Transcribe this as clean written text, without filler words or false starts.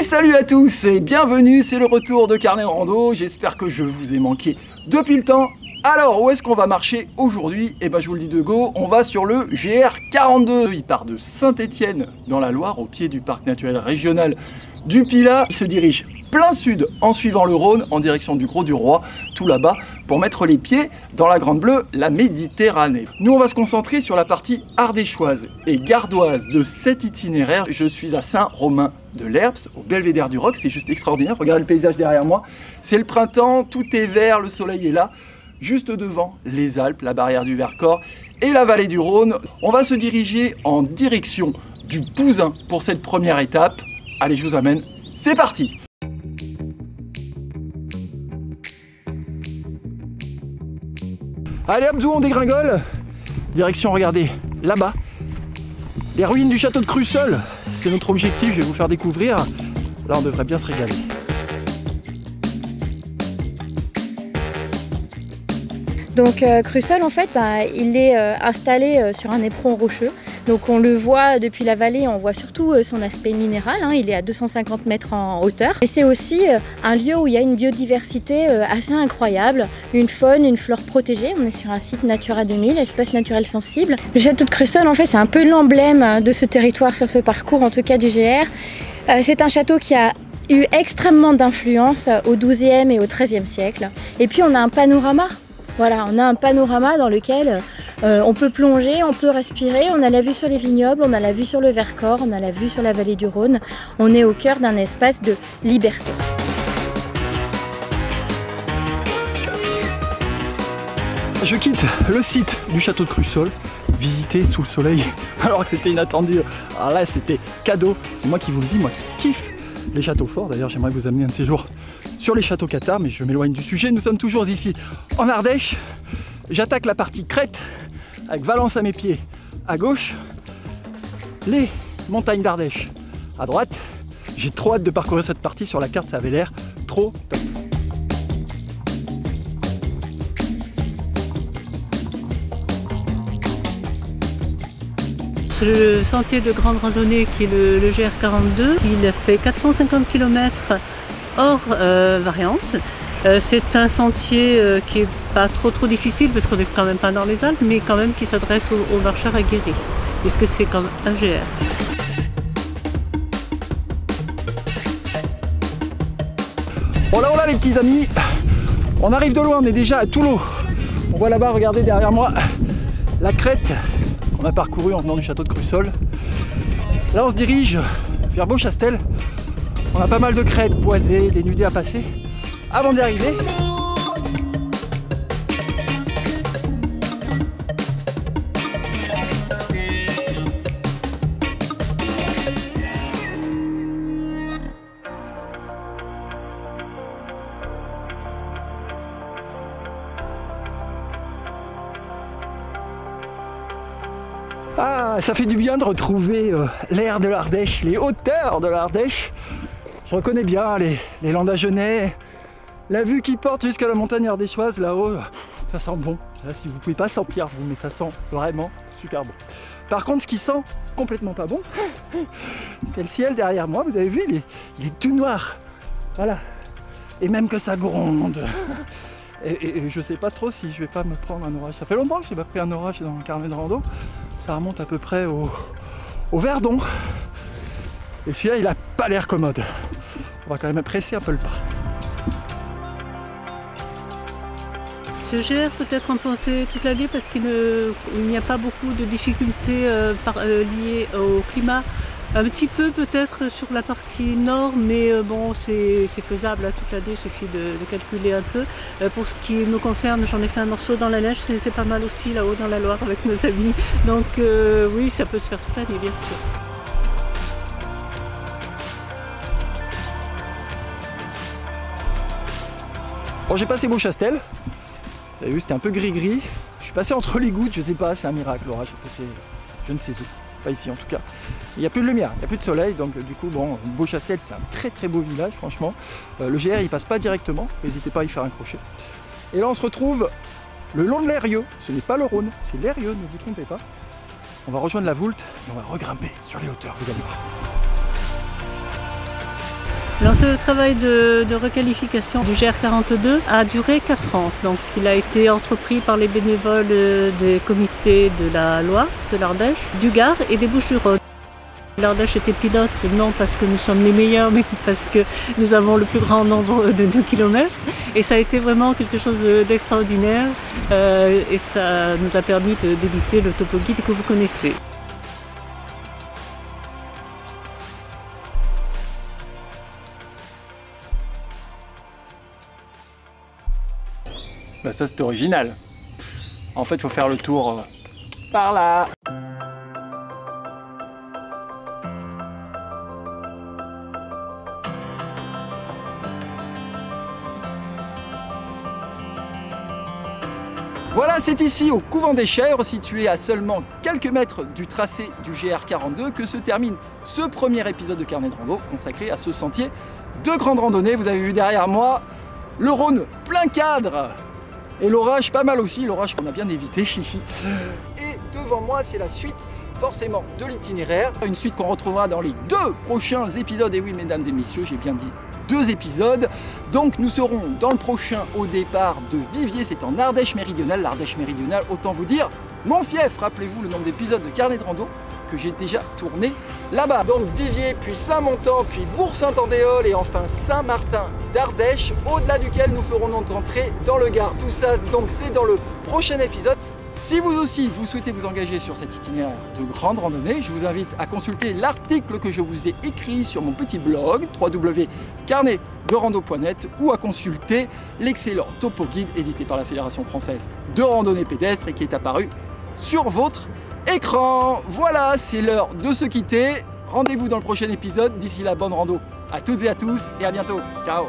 Et salut à tous et bienvenue, c'est le retour de Carnet de Rando. J'espère que je vous ai manqué depuis le temps. Alors, où est-ce qu'on va marcher aujourd'hui? Eh ben, je vous le dis de go, on va sur le GR42. Il part de Saint-Étienne dans la Loire, au pied du parc naturel régional du Pilat. Il se dirige plein sud en suivant le Rhône en direction du Grau du Roi, tout là-bas, pour mettre les pieds dans la Grande Bleue, la Méditerranée. Nous, on va se concentrer sur la partie ardéchoise et gardoise de cet itinéraire. Je suis à Saint-Romain-de-Lerps, au Belvédère du Roc. C'est juste extraordinaire. Regardez le paysage derrière moi. C'est le printemps, tout est vert, le soleil est là. Juste devant les Alpes, la barrière du Vercors et la vallée du Rhône. On va se diriger en direction du Pouzin pour cette première étape. Allez, je vous amène. C'est parti! Allez hop, zou, on dégringole. Direction, regardez, là-bas, les ruines du château de Crussol. C'est notre objectif, je vais vous faire découvrir. Là, on devrait bien se régaler. Donc Crussol, en fait, il est installé sur un éperon rocheux. Donc on le voit depuis la vallée, on voit surtout son aspect minéral, hein, il est à 250 mètres en hauteur. Et c'est aussi un lieu où il y a une biodiversité assez incroyable, une faune, une flore protégée. On est sur un site Natura 2000, espèce naturelle sensible. Le château de Crussol, en fait, c'est un peu l'emblème de ce territoire sur ce parcours, en tout cas du GR. C'est un château qui a eu extrêmement d'influence au XIIe et au XIIIe siècle. Et puis on a un panorama. Voilà, on a un panorama dans lequel on peut plonger, on peut respirer, on a la vue sur les vignobles, on a la vue sur le Vercors, on a la vue sur la vallée du Rhône. On est au cœur d'un espace de liberté. Je quitte le site du château de Crussol, visité sous le soleil, alors que c'était inattendu. Alors là, c'était cadeau. C'est moi qui vous le dis, moi qui kiffe les châteaux forts. D'ailleurs, j'aimerais vous amener un de ces jours sur les châteaux cathares, mais je m'éloigne du sujet. Nous sommes toujours ici en Ardèche. J'attaque la partie crête avec Valence à mes pieds à gauche, les montagnes d'Ardèche à droite. J'ai trop hâte de parcourir cette partie. Sur la carte, ça avait l'air trop top. Le sentier de grande randonnée qui est le GR42, il fait 450 km hors variante. C'est un sentier qui est pas trop difficile parce qu'on n'est quand même pas dans les Alpes, mais quand même qui s'adresse aux marcheurs aguerris, puisque c'est comme un GR. Bon là voilà les petits amis, on arrive de loin, on est déjà à Toulot. On voit là-bas, regardez derrière moi, la crête qu'on a parcourue en venant du château de Crussol. Là on se dirige vers Beauchastel. On a pas mal de crêtes boisées, dénudées à passer avant d'y arriver. Ah, ça fait du bien de retrouver l'air de l'Ardèche, les hauteurs de l'Ardèche. Je reconnais bien les Landagenais, la vue qui porte jusqu'à la montagne ardéchoise là-haut, ça sent bon. Là, si vous ne pouvez pas sentir vous, mais ça sent vraiment super bon. Par contre, ce qui sent complètement pas bon, c'est le ciel derrière moi. Vous avez vu, il est tout noir. Voilà. Et même que ça gronde. Et je sais pas trop si je vais pas me prendre un orage. Ça fait longtemps que j'ai pas pris un orage dans le carnet de rando. Ça remonte à peu près au Verdon. Et celui-là, il a pas l'air commode. On va quand même presser un peu le pas. Ce GR peut être implanté toute l'année parce qu'il n'y a pas beaucoup de difficultés liées au climat. Un petit peu peut-être sur la partie nord, mais bon, c'est faisable toute l'année, il suffit de calculer un peu. Pour ce qui me concerne, j'en ai fait un morceau dans la neige, c'est pas mal aussi là-haut dans la Loire avec nos amis. Donc oui, ça peut se faire toute l'année, bien sûr. Bon, j'ai passé Beauchastel. Vous avez vu, c'était un peu gris-gris. Je suis passé entre les gouttes, je sais pas, c'est un miracle, l'orage est passé je ne sais où. Pas ici en tout cas. Il n'y a plus de lumière, il n'y a plus de soleil, donc du coup, bon, Beauchastel, c'est un très beau village, franchement. Le GR, il passe pas directement, n'hésitez pas à y faire un crochet. Et là, on se retrouve le long de l'Eyrieux. Ce n'est pas le Rhône, c'est l'Eyrieux, ne vous trompez pas. On va rejoindre la Voulte et on va regrimper sur les hauteurs, vous allez voir. Alors ce travail de requalification du GR42 a duré 4 ans. Donc il a été entrepris par les bénévoles des comités de la Loire, de l'Ardèche, du Gard et des Bouches-du-Rhône. L'Ardèche était pilote, non parce que nous sommes les meilleurs, mais parce que nous avons le plus grand nombre de kilomètres. Et ça a été vraiment quelque chose d'extraordinaire et ça nous a permis d'éditer le topo guide que vous connaissez. Bah ça c'est original. En fait, il faut faire le tour par là. Voilà, c'est ici, au couvent des Chèvres, situé à seulement quelques mètres du tracé du GR42, que se termine ce premier épisode de Carnet de Rando consacré à ce sentier de grande randonnée. Vous avez vu derrière moi le Rhône plein cadre et l'orage pas mal aussi, l'orage qu'on a bien évité. Et devant moi, c'est la suite forcément de l'itinéraire, une suite qu'on retrouvera dans les 2 prochains épisodes. Et oui, mesdames et messieurs, j'ai bien dit 2 épisodes. Donc nous serons dans le prochain au départ de Viviers, c'est en Ardèche méridionale. L'Ardèche méridionale, autant vous dire, mon fief. Rappelez-vous le nombre d'épisodes de Carnet de Rando que j'ai déjà tourné là-bas. Donc Viviers, puis Saint-Montan, puis Bourg-Saint-Andéol et enfin Saint-Martin d'Ardèche, au-delà duquel nous ferons notre entrée dans le Gard. Tout ça, donc, c'est dans le prochain épisode. Si vous aussi, vous souhaitez vous engager sur cet itinéraire de grande randonnée, je vous invite à consulter l'article que je vous ai écrit sur mon petit blog www.carnetderando.net ou à consulter l'excellent topo guide édité par la Fédération française de randonnée pédestre et qui est apparu sur votre écran. Voilà, c'est l'heure de se quitter. Rendez-vous dans le prochain épisode. D'ici là, bonne rando à toutes et à tous et à bientôt. Ciao.